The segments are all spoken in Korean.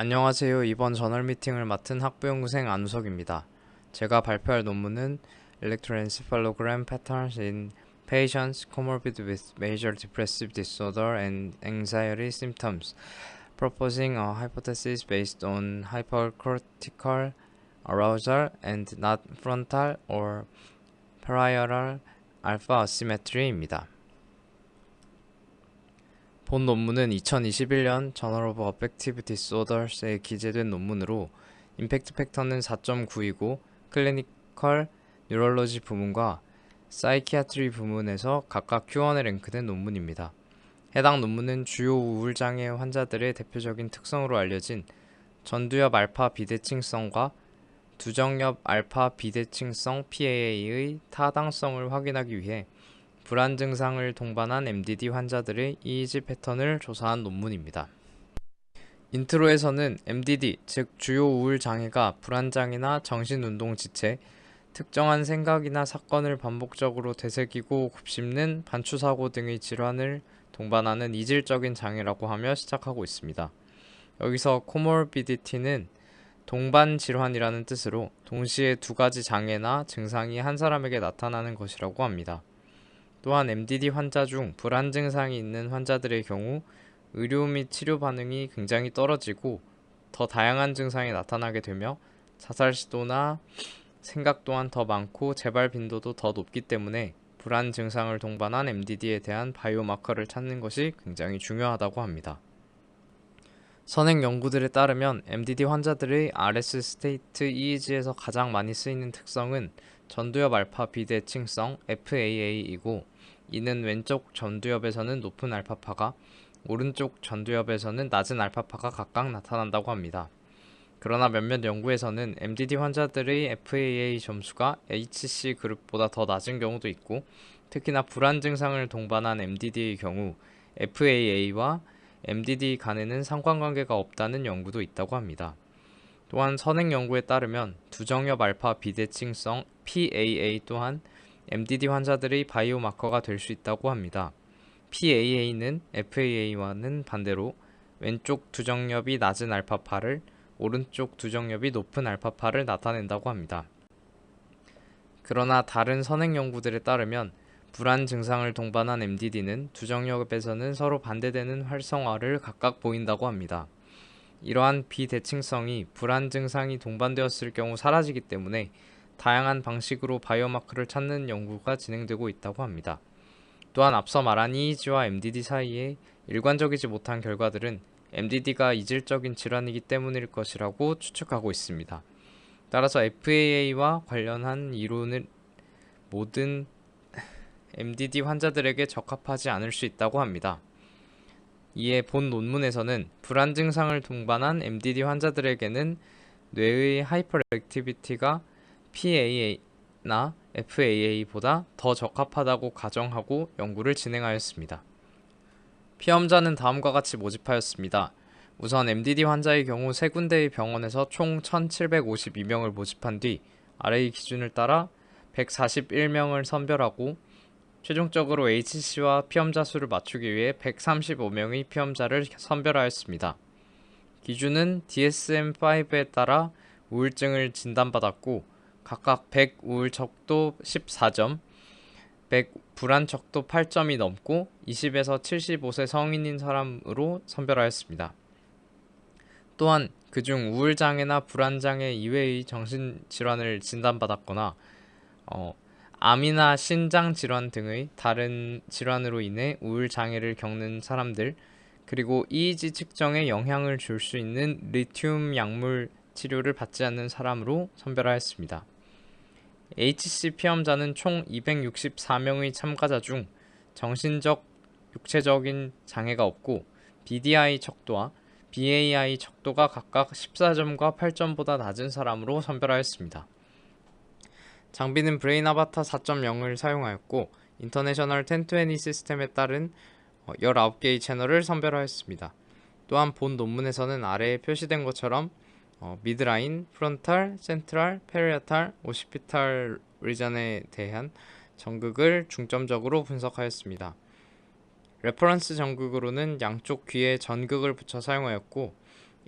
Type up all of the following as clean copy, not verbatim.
안녕하세요. 이번 저널 미팅을 맡은 학부연구생 안우석입니다. 제가 발표할 논문은 Electroencephalogram Patterns in Patients Comorbid with Major Depressive Disorder and Anxiety Symptoms, proposing a hypothesis based on hypercortical arousal and not frontal or parietal alpha asymmetry입니다. 본 논문은 2021년 저널 오브 어펙티브 디스오더스에 기재된 논문으로 임팩트 팩터는 4.9이고 클리니컬 뉴럴로지 부문과 사이키아트리 부문에서 각각 Q1에 랭크된 논문입니다. 해당 논문은 주요 우울장애 환자들의 대표적인 특성으로 알려진 전두엽 알파 비대칭성과 두정엽 알파 비대칭성 PAA의 타당성을 확인하기 위해 불안 증상을 동반한 MDD 환자들의 EEG 패턴을 조사한 논문입니다. 인트로에서는 MDD, 즉 주요 우울 장애가 불안장애나 정신운동 지체, 특정한 생각이나 사건을 반복적으로 되새기고 곱씹는 반추사고 등의 질환을 동반하는 이질적인 장애라고 하며 시작하고 있습니다. 여기서 코모비디티는 동반 질환이라는 뜻으로 동시에 두 가지 장애나 증상이 한 사람에게 나타나는 것이라고 합니다. 또한 MDD 환자 중 불안 증상이 있는 환자들의 경우 의료 및 치료 반응이 굉장히 떨어지고 더 다양한 증상이 나타나게 되며 자살 시도나 생각 또한 더 많고 재발 빈도도 더 높기 때문에 불안 증상을 동반한 MDD에 대한 바이오마커를 찾는 것이 굉장히 중요하다고 합니다. 선행 연구들에 따르면 MDD 환자들의 RS 스테이트 EEG에서 가장 많이 쓰이는 특성은 전두엽 알파 비대칭성 FAA이고 이는 왼쪽 전두엽에서는 높은 알파파가 오른쪽 전두엽에서는 낮은 알파파가 각각 나타난다고 합니다. 그러나 몇몇 연구에서는 MDD 환자들의 FAA 점수가 HC 그룹보다 더 낮은 경우도 있고 특히나 불안 증상을 동반한 MDD의 경우 FAA와 MDD 간에는 상관관계가 없다는 연구도 있다고 합니다. 또한 선행 연구에 따르면 두정엽 알파 비대칭성 PAA 또한 MDD 환자들의 바이오마커가 될 수 있다고 합니다. PAA는 FAA와는 반대로 왼쪽 두정엽이 낮은 알파파를 오른쪽 두정엽이 높은 알파파를 나타낸다고 합니다. 그러나 다른 선행 연구들에 따르면 불안 증상을 동반한 MDD는 두정엽에서는 서로 반대되는 활성화를 각각 보인다고 합니다. 이러한 비대칭성이 불안 증상이 동반되었을 경우 사라지기 때문에 다양한 방식으로 바이오마커를 찾는 연구가 진행되고 있다고 합니다. 또한 앞서 말한 EEG와 MDD 사이에 일관적이지 못한 결과들은 MDD가 이질적인 질환이기 때문일 것이라고 추측하고 있습니다. 따라서 FAA와 관련한 이론은 모든 MDD 환자들에게 적합하지 않을 수 있다고 합니다. 이에 본 논문에서는 불안 증상을 동반한 MDD 환자들에게는 뇌의 하이퍼액티비티가 PAA나 FAA보다 더 적합하다고 가정하고 연구를 진행하였습니다. 피험자는 다음과 같이 모집하였습니다. 우선 MDD 환자의 경우 세 군데의 병원에서 총 1,752명을 모집한 뒤 아래의 기준을 따라 141명을 선별하고 최종적으로 HC와 피험자 수를 맞추기 위해 135명의 피험자를 선별하였습니다. 기준은 DSM-5에 따라 우울증을 진단받았고 각각 100 우울 척도 14점, 100 불안 척도 8점이 넘고 20에서 75세 성인인 사람으로 선별하였습니다. 또한 그중 우울장애나 불안장애 이외의 정신질환을 진단받았거나 암이나 신장질환 등의 다른 질환으로 인해 우울장애를 겪는 사람들, 그리고 EEG 측정에 영향을 줄 수 있는 리튬 약물 치료를 받지 않는 사람으로 선별하였습니다. HC 피험자는 총 264명의 참가자 중 정신적, 육체적인 장애가 없고 BDI 척도와 BAI 척도가 각각 14점과 8점보다 낮은 사람으로 선별하였습니다. 장비는 브레인 아바타 4.0을 사용하였고 인터내셔널 1020 시스템에 따른 19개의 채널을 선별하였습니다. 또한 본 논문에서는 아래에 표시된 것처럼 미드라인, 프론탈, 센트럴, 페리아탈, 오시피탈 리전에 대한 전극을 중점적으로 분석하였습니다. 레퍼런스 전극으로는 양쪽 귀에 전극을 붙여 사용하였고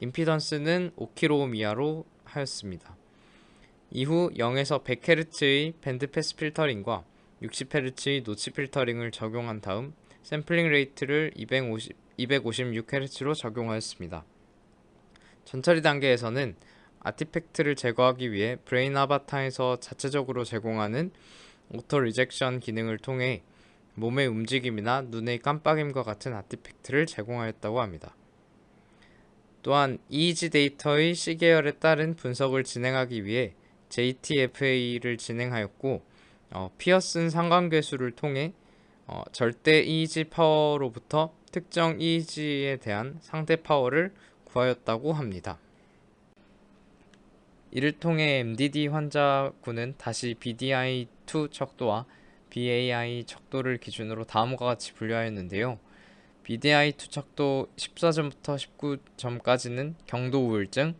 임피던스는 5kΩ 이하로 하였습니다. 이후 0에서 100Hz의 밴드 패스 필터링과 60Hz의 노치 필터링을 적용한 다음 샘플링 레이트를 256Hz로 적용하였습니다. 전처리 단계에서는 아티팩트를 제거하기 위해 브레인 아바타에서 자체적으로 제공하는 오토 리젝션 기능을 통해 몸의 움직임이나 눈의 깜빡임과 같은 아티팩트를 제공하였다고 합니다. 또한 EEG 데이터의 C계열에 따른 분석을 진행하기 위해 JTFA를 진행하였고 피어슨 상관계수를 통해 절대 EEG 파워로부터 특정 EEG에 대한 상대 파워를 구하였다고 합니다. 이를 통해 MDD 환자군은 다시 BDI-2 척도와 BAI 척도를 기준으로 다음과 같이 분류하였는데요. BDI-2 척도 14점부터 19점까지는 경도 우울증,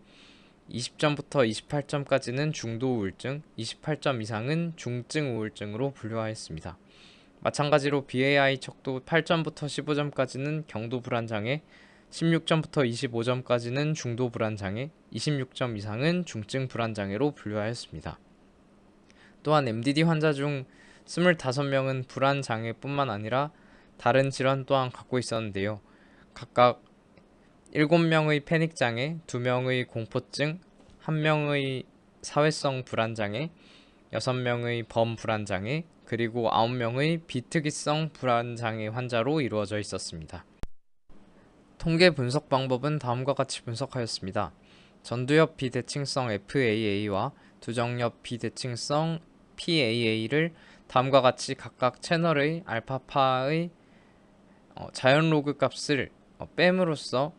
20점부터 28점까지는 중도 우울증, 28점 이상은 중증 우울증으로 분류하였습니다. 마찬가지로 BAI 척도 8점부터 15점까지는 경도 불안장애, 16점부터 25점까지는 중도 불안장애, 26점 이상은 중증 불안장애로 분류하였습니다. 또한 MDD 환자 중 25명은 불안장애뿐만 아니라 다른 질환 또한 갖고 있었는데요. 각각 7명의 패닉장애, 2명의 공포증, 1명의 사회성 불안장애, 6명의 범불안장애, 그리고 9명의 비특이성 불안장애 환자로 이루어져 있었습니다. 통계 분석 방법은 다음과 같이 분석하였습니다. 전두엽 비대칭성 FAA와 두정엽 비대칭성 PAA를 다음과 같이 각각 채널의 알파파의 자연 로그 값을 뺨으로써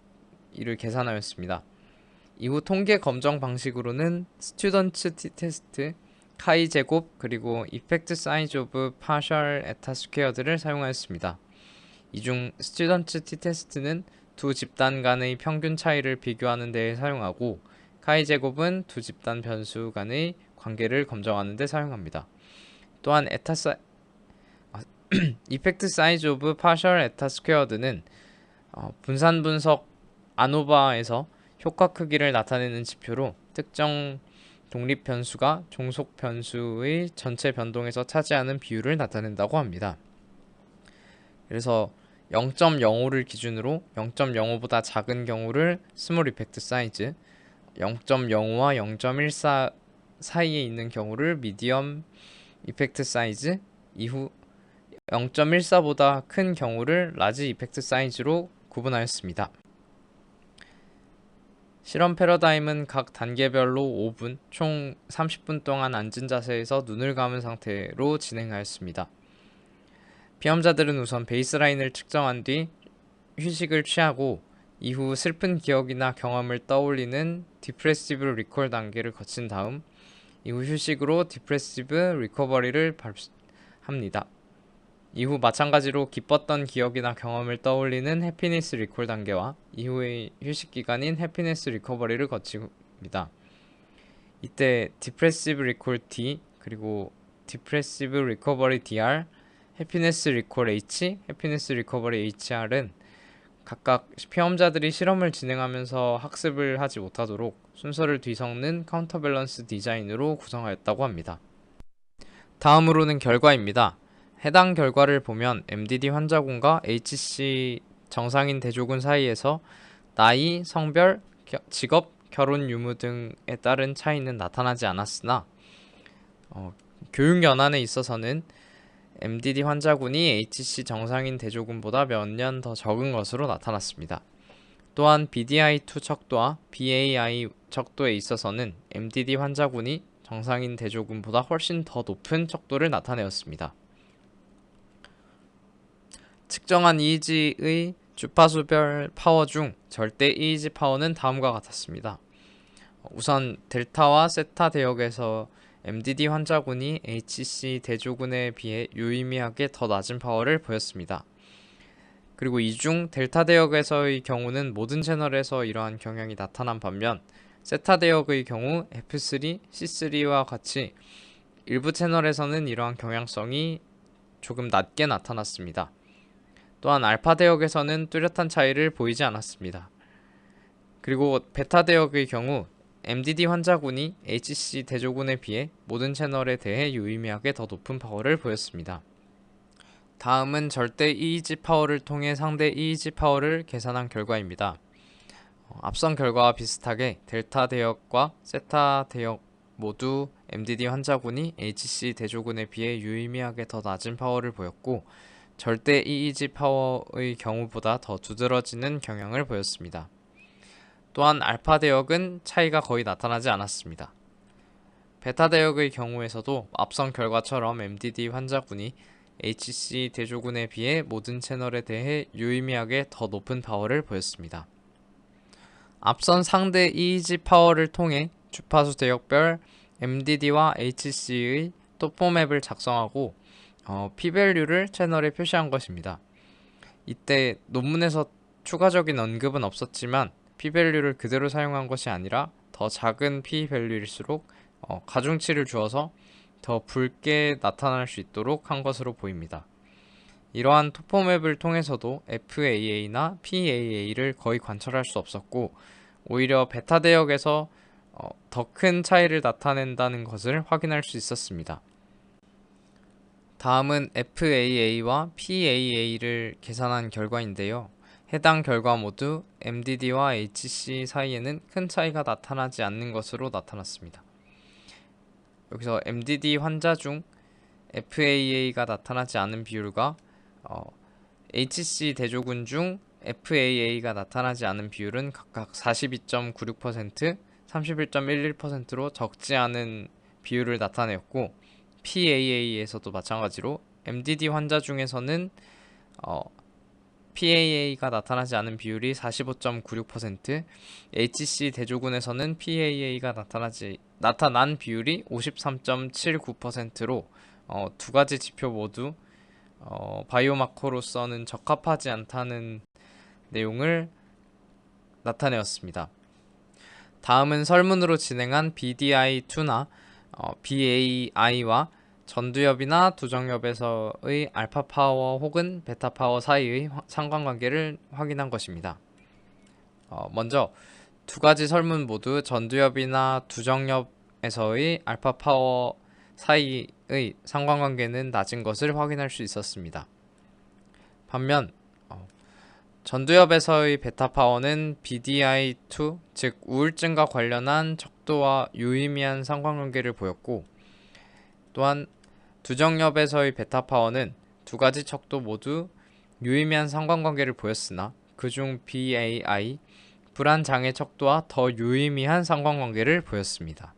이를 계산하였습니다. 이후 통계 검정 방식으로는 스튜던트 t-테스트, 카이 제곱, 그리고 이펙트 사이즈 오브 파셜 에타 스퀘어드를 사용하였습니다. 이 중 스튜던트 t-테스트는 두 집단 간의 평균 차이를 비교하는 데에 사용하고 카이 제곱은 두 집단 변수 간의 관계를 검정하는 데 사용합니다. 또한 이펙트 사이즈 오브 파셜 에타 스퀘어드는 분산 분석 아노바에서 효과 크기를 나타내는 지표로 특정 독립 변수가 종속 변수의 전체 변동에서 차지하는 비율을 나타낸다고 합니다. 그래서 0.05를 기준으로 0.05보다 작은 경우를 스몰 이펙트 사이즈, 0.05와 0.14 사이에 있는 경우를 미디엄 이펙트 사이즈, 이후 0.14보다 큰 경우를 라지 이펙트 사이즈로 구분하였습니다. 실험 패러다임은 각 단계별로 5분, 총 30분 동안 앉은 자세에서 눈을 감은 상태로 진행하였습니다. 피험자들은 우선 베이스라인을 측정한 뒤 휴식을 취하고 이후 슬픈 기억이나 경험을 떠올리는 디프레시브 리콜 단계를 거친 다음 이후 휴식으로 디프레시브 리커버리를 합니다. 이후 마찬가지로 기뻤던 기억이나 경험을 떠올리는 해피니스 리콜 단계와 이후의 휴식 기간인 해피니스 리커버리를 거칩니다. 이때 디프레시브 리콜 D, 그리고 디프레시브 리커버리 DR, 해피니스 리콜 H, 해피니스 리커버리 HR은 각각 피험자들이 실험을 진행하면서 학습을 하지 못하도록 순서를 뒤섞는 카운터밸런스 디자인으로 구성하였다고 합니다. 다음으로는 결과입니다. 해당 결과를 보면 MDD 환자군과 HC 정상인 대조군 사이에서 나이, 성별, 직업, 결혼 유무 등에 따른 차이는 나타나지 않았으나 교육 연한에 있어서는 MDD 환자군이 HC 정상인 대조군보다 몇 년 더 적은 것으로 나타났습니다. 또한 BDI-2 척도와 BAI 척도에 있어서는 MDD 환자군이 정상인 대조군보다 훨씬 더 높은 척도를 나타내었습니다. 측정한 EEG의 주파수별 파워 중 절대 EEG 파워는 다음과 같았습니다. 우선 델타와 세타 대역에서 MDD 환자군이 HC 대조군에 비해 유의미하게 더 낮은 파워를 보였습니다. 그리고 이 중 델타 대역에서의 경우는 모든 채널에서 이러한 경향이 나타난 반면 세타 대역의 경우 F3, C3와 같이 일부 채널에서는 이러한 경향성이 조금 낮게 나타났습니다. 또한 알파 대역에서는 뚜렷한 차이를 보이지 않았습니다. 그리고 베타 대역의 경우 MDD 환자군이 HC 대조군에 비해 모든 채널에 대해 유의미하게 더 높은 파워를 보였습니다. 다음은 절대 EEG 파워를 통해 상대 EEG 파워를 계산한 결과입니다. 앞선 결과와 비슷하게 델타 대역과 세타 대역 모두 MDD 환자군이 HC 대조군에 비해 유의미하게 더 낮은 파워를 보였고, 절대 EEG 파워의 경우보다 더 두드러지는 경향을 보였습니다. 또한 알파 대역은 차이가 거의 나타나지 않았습니다. 베타 대역의 경우에서도 앞선 결과처럼 MDD 환자군이 HC 대조군에 비해 모든 채널에 대해 유의미하게 더 높은 파워를 보였습니다. 앞선 상대 EEG 파워를 통해 주파수 대역별 MDD와 HC의 토포맵을 작성하고 p-밸류를 채널에 표시한 것입니다. 이때 논문에서 추가적인 언급은 없었지만 p-밸류를 그대로 사용한 것이 아니라 더 작은 p-밸류일수록 가중치를 주어서 더 붉게 나타날 수 있도록 한 것으로 보입니다. 이러한 토포맵을 통해서도 FAA나 PAA를 거의 관찰할 수 없었고, 오히려 베타 대역에서 더 큰 차이를 나타낸다는 것을 확인할 수 있었습니다. 다음은 FAA와 PAA를 계산한 결과인데요. 해당 결과 모두 MDD와 HC 사이에는 큰 차이가 나타나지 않는 것으로 나타났습니다. 여기서 MDD 환자 중 FAA가 나타나지 않은 비율과 HC 대조군 중 FAA가 나타나지 않은 비율은 각각 42.96%, 31.11%로 적지 않은 비율을 나타내었고, PAA에서도 마찬가지로 MDD 환자 중에서는 PAA가 나타나지 않은 비율이 45.96%, HC 대조군에서는 PAA가 나타난 비율이 53.79%로 두 가지 지표 모두 바이오마커로서는 적합하지 않다는 내용을 나타내었습니다. 다음은 설문으로 진행한 BDI2나 BAI와 전두엽이나 두정엽에서의 알파 파워 혹은 베타 파워 사이의 상관관계를 확인한 것입니다. 먼저 두 가지 설문 모두 전두엽이나 두정엽에서의 알파 파워 사이의 상관관계는 낮은 것을 확인할 수 있었습니다. 반면 전두엽에서의 베타 파워는 BDI2, 즉 우울증과 관련한 척도와 유의미한 상관관계를 보였고, 또한 두정엽에서의 베타 파워는 두 가지 척도 모두 유의미한 상관관계를 보였으나 그중 BAI, 불안장애 척도와 더 유의미한 상관관계를 보였습니다.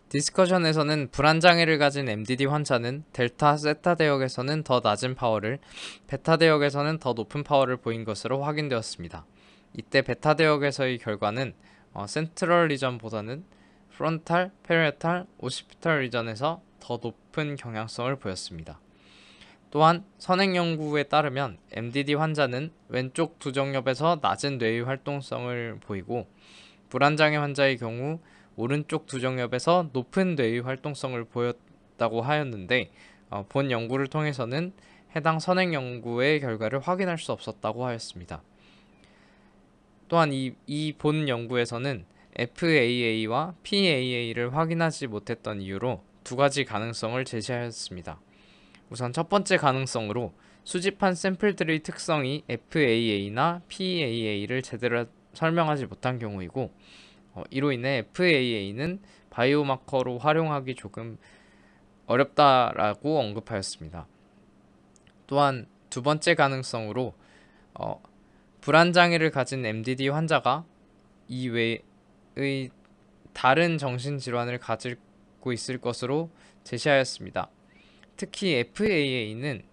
디스커션에서는 불안장애를 가진 MDD 환자는 델타, 세타 대역에서는 더 낮은 파워를, 베타 대역에서는 더 높은 파워를 보인 것으로 확인되었습니다. 이때 베타 대역에서의 결과는 센트럴 리전보다는 프론탈, 페리에탈, 오시피탈 리전에서 더 높은 경향성을 보였습니다. 또한 선행 연구에 따르면 MDD 환자는 왼쪽 두정엽에서 낮은 뇌의 활동성을 보이고, 불안장애 환자의 경우 오른쪽 두정엽에서 높은 뇌의 활동성을 보였다고 하였는데, 본 연구를 통해서는 해당 선행 연구의 결과를 확인할 수 없었다고 하였습니다. 또한 이 본 연구에서는 FAA와 PAA를 확인하지 못했던 이유로 두 가지 가능성을 제시하였습니다. 우선 첫 번째 가능성으로 수집한 샘플들의 특성이 FAA나 PAA를 제대로 설명하지 못한 경우이고, 이로 인해 FAA는 바이오마커로 활용하기 조금 어렵다라고 언급하였습니다. 또한 두 번째 가능성으로 불안장애를 가진 MDD 환자가 이외의 다른 정신질환을 가지고 있을 것으로 제시하였습니다. 특히 FAA는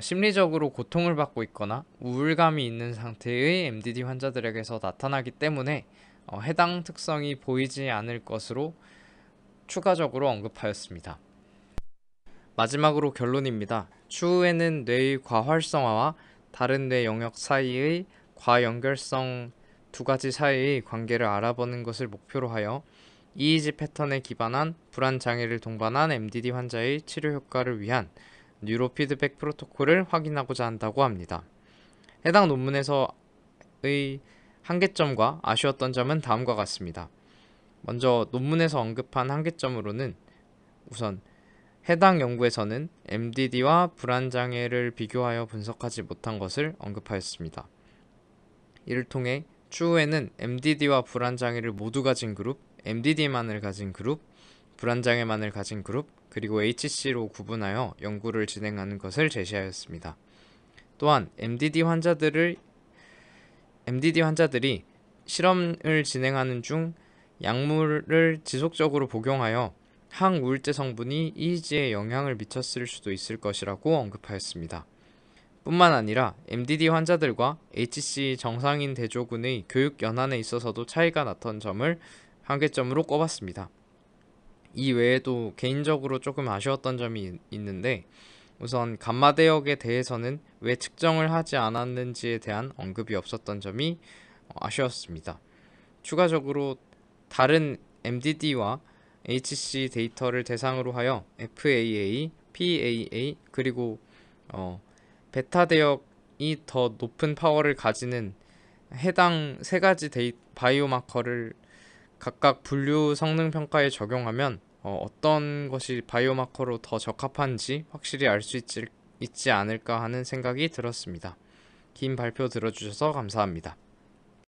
심리적으로 고통을 받고 있거나 우울감이 있는 상태의 MDD 환자들에게서 나타나기 때문에 해당 특성이 보이지 않을 것으로 추가적으로 언급하였습니다. 마지막으로 결론입니다. 추후에는 뇌의 과활성화와 다른 뇌 영역 사이의 과연결성 두 가지 사이의 관계를 알아보는 것을 목표로 하여 EEG 패턴에 기반한 불안장애를 동반한 MDD 환자의 치료 효과를 위한 뉴로피드백 프로토콜을 확인하고자 한다고 합니다. 해당 논문에서의 한계점과 아쉬웠던 점은 다음과 같습니다. 먼저 논문에서 언급한 한계점으로는 우선 해당 연구에서는 MDD와 불안장애를 비교하여 분석하지 못한 것을 언급하였습니다. 이를 통해 추후에는 MDD와 불안장애를 모두 가진 그룹, MDD만을 가진 그룹, 불안장애만을 가진 그룹, 그리고 HC로 구분하여 연구를 진행하는 것을 제시하였습니다. 또한 MDD 환자들이 실험을 진행하는 중 약물을 지속적으로 복용하여 항우울제 성분이 EEG에 영향을 미쳤을 수도 있을 것이라고 언급하였습니다. 뿐만 아니라 MDD 환자들과 HC 정상인 대조군의 교육 연한에 있어서도 차이가 났던 점을 한계점으로 꼽았습니다. 이 외에도 개인적으로 조금 아쉬웠던 점이 있는데, 우선 감마 대역에 대해서는 왜 측정을 하지 않았는지에 대한 언급이 없었던 점이 아쉬웠습니다. 추가적으로 다른 MDD와 HC 데이터를 대상으로 하여 FAA, PAA, 그리고 베타 대역이 더 높은 파워를 가지는 해당 세 가지 바이오마커를 각각 분류 성능 평가에 적용하면 어떤 것이 바이오마커로 더 적합한지 확실히 알 수 있지 않을까 하는 생각이 들었습니다. 긴 발표 들어주셔서 감사합니다.